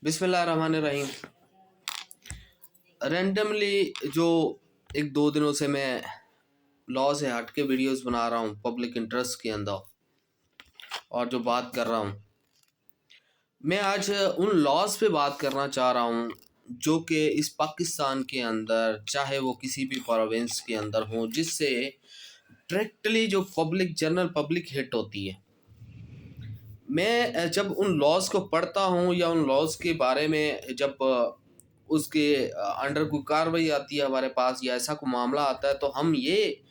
बिस्मिल्लाहिर्रहमानिर्रहीम। रैंडमली जो एक दो दिनों से मैं लॉ से हट के वीडियोस बना रहा हूँ पब्लिक इंटरेस्ट के अंदर, और जो बात कर रहा हूँ मैं आज उन लॉज पे बात करना चाह रहा हूँ जो कि इस पाकिस्तान के अंदर, चाहे वो किसी भी प्रोविंस के अंदर हो, जिससे डायरेक्टली जो पब्लिक जनरल पब्लिक हिट होती है। मैं जब उन लॉज को पढ़ता हूँ या उन लॉज के बारे में जब उसके अंडर कोई कार्रवाई आती है हमारे पास या ऐसा कोई मामला आता है, तो हम ये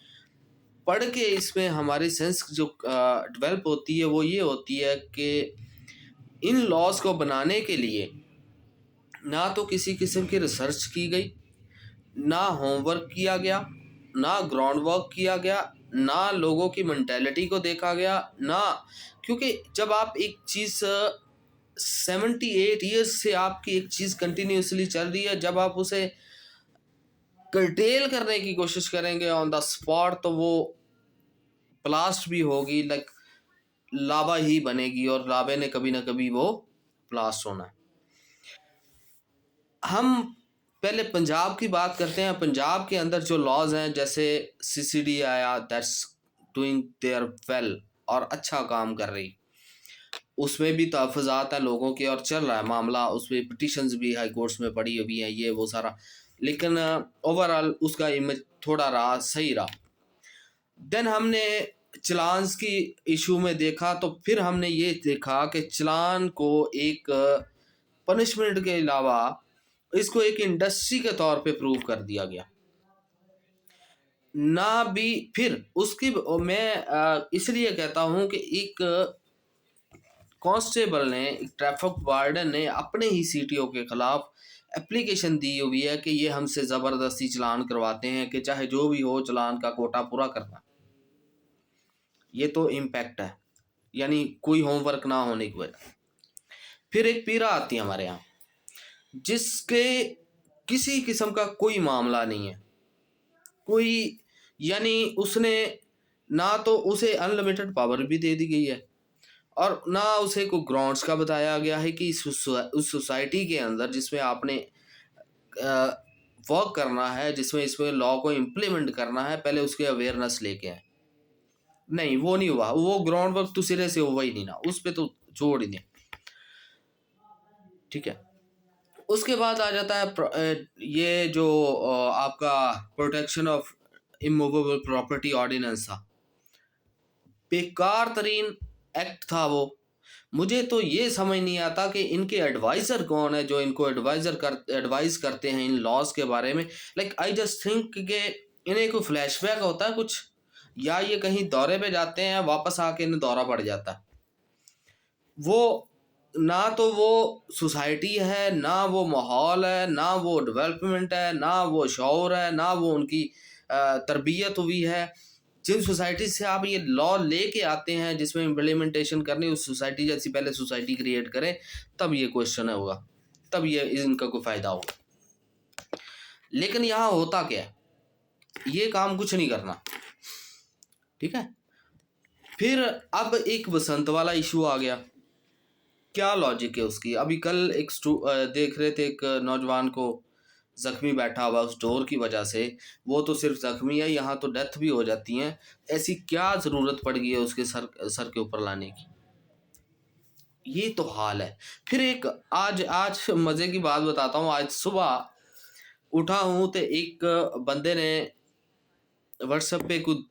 पढ़ के इसमें हमारी सेंस जो डेवलप होती है वो ये होती है कि इन लॉज को बनाने के लिए ना तो किसी किस्म की रिसर्च की गई, ना होमवर्क किया गया, ना ग्राउंड वर्क किया गया, ना लोगों की मेंटेलिटी को देखा गया, ना, क्योंकि जब आप एक चीज़ 78 ईयर्स से आपकी एक चीज़ कंटिन्यूसली चल रही है, जब आप उसे कर्टेल करने की कोशिश करेंगे ऑन द स्पॉट, तो वो ब्लास्ट भी होगी, लाइक लावा ही बनेगी, और लावे ने कभी ना कभी वो ब्लास्ट होना है। हम पहले पंजाब की बात करते हैं। पंजाब के अंदर जो लॉज हैं, जैसे सीसीडी आया, दैट्स डूइंग देयर वेल और अच्छा काम कर रही, उसमें भी तहफ़्फ़ुज़ात हैं लोगों के और चल रहा है मामला, उसमें पिटिशंस भी हाई कोर्ट्स में पड़ी हुई हैं, ये वो सारा, लेकिन ओवरऑल उसका इमेज थोड़ा रहा, सही रहा। देन हमने चलान्स की इशू में देखा, तो फिर हमने ये देखा कि चलान को एक पनिशमेंट के अलावा इसको एक इंडस्ट्री के तौर पे प्रूव कर दिया गया ना भी। फिर उसकी मैं इसलिए कहता हूँ कि एक कांस्टेबल ने, एक ट्रैफिक वार्डन ने अपने ही सीटीओ के खिलाफ एप्लीकेशन दी हुई है कि ये हमसे ज़बरदस्ती चलान करवाते हैं, कि चाहे जो भी हो चलान का कोटा पूरा करना। ये तो इम्पैक्ट है, यानी कोई होमवर्क ना होने की वजह। फिर एक पीरा आती है हमारे यहाँ, जिसके किसी किस्म का कोई मामला नहीं है, कोई, यानी उसने ना तो उसे अनलिमिटेड पावर भी दे दी गई है, और ना उसे कोई ग्राउंड्स का बताया गया है कि उस सोसाइटी के अंदर जिसमें आपने वर्क करना है, जिसमें इसमें लॉ को इम्प्लीमेंट करना है, पहले उसके अवेयरनेस लेके आए। नहीं, वो नहीं हुआ, वो ग्राउंड वर्क तो सिरे से हुआ ही नहीं ना, उस पर तो छोड़ ही नहीं। ठीक है, उसके बाद आ जाता है ये जो आपका protection of immovable property ordinance था, बेकार तरीन एक्ट था वो। मुझे तो ये समझ नहीं आता कि इनके एडवाइज़र कौन है जो इनको एडवाइस करते हैं इन लॉज के बारे में। लाइक आई जस्ट थिंक कि इन्हें कोई फ्लैशबैक होता है कुछ, या ये कहीं दौरे पे जाते हैं, वापस आके इन्हें दौरा पड़ जाता है। वो ना तो वो सोसाइटी है, ना वो माहौल है, ना वो डेवलपमेंट है, ना वो शौर है, ना वो उनकी तरबियत हुई है। जिन सोसाइटी से आप ये लॉ लेके आते हैं जिसमें इम्प्लीमेंटेशन करनी, उस सोसाइटी जैसी पहले सोसाइटी क्रिएट करें, तब ये क्वेश्चन होगा, तब ये इनका कोई फ़ायदा होगा। लेकिन यहाँ होता क्या है, ये काम कुछ नहीं करना। ठीक है, फिर अब एक बसंत वाला इशू आ गया। क्या लॉजिक है उसकी? अभी कल एक देख रहे थे, एक नौजवान को ज़ख्मी बैठा हुआ उस डोर की वजह से। वो तो सिर्फ ज़ख्मी है, यहाँ तो डेथ भी हो जाती हैं। ऐसी क्या ज़रूरत पड़ गई है उसके सर के ऊपर लाने की? ये तो हाल है। फिर एक आज मज़े की बात बताता हूँ। आज सुबह उठा हूँ तो एक बंदे ने व्हाट्सएप पे कुछ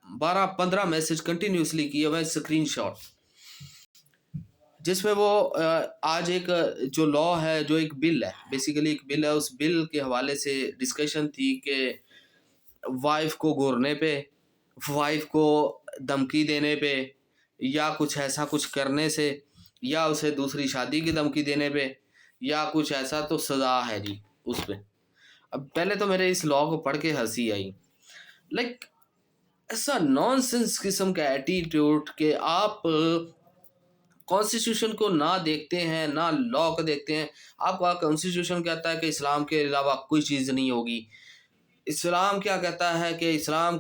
12-15 मैसेज कंटिन्यूसली किए हुए, स्क्रीनशॉट, जिसमें वो आज एक जो लॉ है, जो एक बिल है, बेसिकली एक बिल है, उस बिल के हवाले से डिस्कशन थी कि वाइफ को घूरने पे, वाइफ को धमकी देने पे, या कुछ ऐसा कुछ करने से, या उसे दूसरी शादी की धमकी देने पे, या कुछ ऐसा, तो सज़ा है जी उस पे। अब पहले तो मेरे इस लॉ को पढ़ के हंसी आई। लाइक ऐसा नॉनसेंस किस्म का एटीट्यूड कि आप कॉन्स्टिट्यूशन को ना देखते हैं, ना लॉ को देखते हैं। आपका कॉन्स्टिट्यूशन कहता है कि इस्लाम के अलावा कोई चीज़ नहीं होगी। इस्लाम क्या कहता है कि इस्लाम,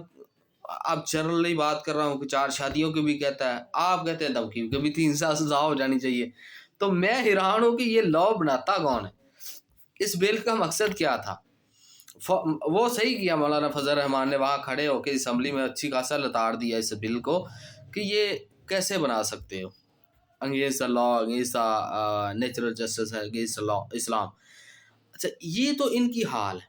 अब जनरली बात कर रहा हूँ कि 4 शादियों की भी कहता है, आप कहते हैं धमकी की भी 3 साल सज़ा हो जानी चाहिए। तो मैं हैरान हूँ कि ये लॉ बनाता कौन है, इस बिल का मकसद क्या था। वो सही किया मौलाना फजल रहमान ने वहाँ खड़े होकर असम्बली में अच्छी खासा लताड़ दिया इस बिल को कि ये कैसे बना सकते हो, against the law, against the natural justice, against law Islam. अच्छा, ये तो इनकी हाल है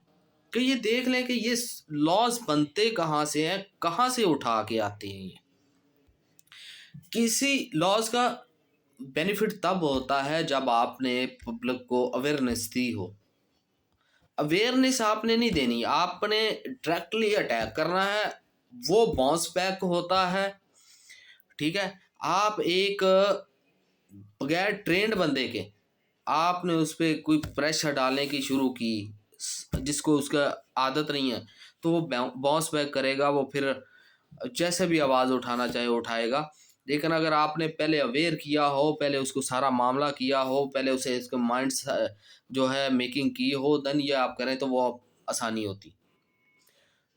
कि ये देख लें कि ये लॉज बनते कहाँ से हैं, कहाँ से उठा के आते हैं। ये किसी लॉज का बेनिफिट तब होता है जब आपने पब्लिक को अवेयरनेस दी हो। अवेयरनेस आपने नहीं देनी, आपने डायरेक्टली अटैक करना है, वो बाउंस बैक होता है। ठीक है, आप एक बगैर ट्रेंड बंदे के आपने उस पर कोई प्रेशर डालने की शुरू की, जिसको उसका आदत नहीं है, तो वो बाउंस बैक करेगा, वो फिर जैसे भी आवाज़ उठाना चाहे उठाएगा। लेकिन अगर आपने पहले अवेयर किया हो, पहले उसको सारा मामला किया हो, पहले उसे इसका माइंड जो है मेकिंग की हो, देन ये आप करें तो वो आसानी होती।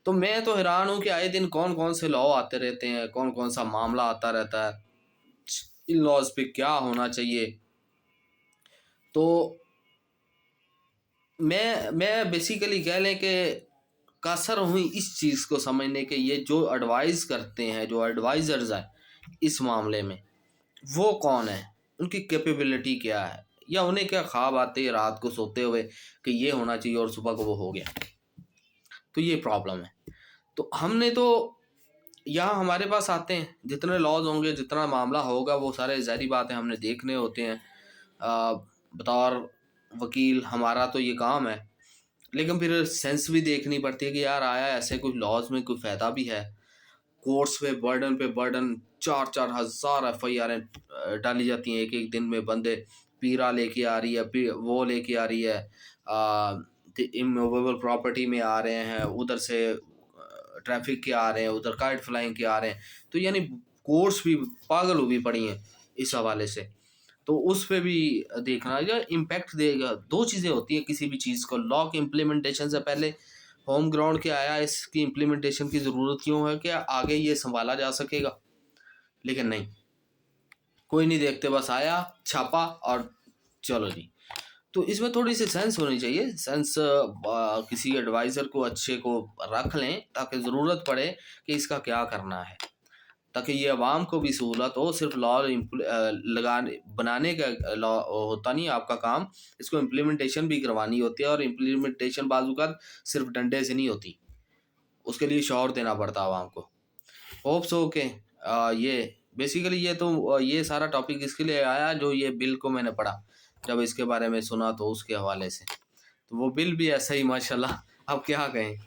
तो मैं तो हैरान हूँ कि आए दिन कौन कौन से लॉ आते रहते हैं, कौन कौन सा मामला आता रहता है, इन लॉज पे क्या होना चाहिए। तो मैं बेसिकली कह लें कि कासर हुई इस चीज़ को समझने के, ये जो एडवाइस करते हैं, जो एडवाइज़र्स हैं इस मामले में, वो कौन है, उनकी कैपेबिलिटी क्या है, या उन्हें क्या ख्वाब आते हैं रात को सोते हुए कि ये होना चाहिए और सुबह को वो हो गया। तो ये प्रॉब्लम है। तो हमने तो यहाँ हमारे पास आते हैं, जितने लॉज होंगे, जितना मामला होगा, वो सारे ज़ाहिरी बात है हमने देखने होते हैं। बतौर वकील हमारा तो ये काम है, लेकिन फिर सेंस भी देखनी पड़ती है कि यार आया ऐसे कुछ लॉज में कोई फ़ायदा भी है। कोर्ट्स पे बर्डन 4-4 हज़ार FIR डाली जाती हैं एक एक दिन में। बंदे पीरा लेके आ रही है, वो लेके आ रही है, इमूवेबल प्रॉपर्टी में आ रहे हैं, उधर से ट्रैफिक के आ रहे हैं, उधर काइट फ्लाइंग के आ रहे हैं। तो यानी कोर्ट्स भी पागल हुई पड़ी हैं इस हवाले से। तो उस पे भी देखना या इम्पैक्ट देगा। दो चीज़ें होती हैं किसी भी चीज़ को, लॉ की इम्प्लीमेंटेशन से पहले होम ग्राउंड के आया, इसकी इम्प्लीमेंटेशन की ज़रूरत क्यों है कि आगे ये संभाला जा सकेगा। लेकिन नहीं, कोई नहीं देखते, बस आया, छापा और चलो जी। तो इसमें थोड़ी सी सेंस होनी चाहिए, सेंस किसी एडवाइज़र को अच्छे को रख लें ताकि ज़रूरत पड़े कि इसका क्या करना है, ताकि ये अवाम को भी सहूलत हो। सिर्फ लॉ लगाने बनाने का लॉ होता नहीं आपका काम, इसको इम्प्लीमेंटेशन भी करवानी होती है, और इम्प्लीमेंटेशन बाज़ सिर्फ डंडे से नहीं होती, उसके लिए शौर देना पड़ता है आवाम को। होप्स हो के ये बेसिकली ये तो ये सारा टॉपिक इसके लिए आया, जो ये बिल को मैंने पढ़ा, जब इसके बारे में सुना तो उसके हवाले से। तो वो बिल भी ऐसा ही माशाल्लाह, अब क्या कहें।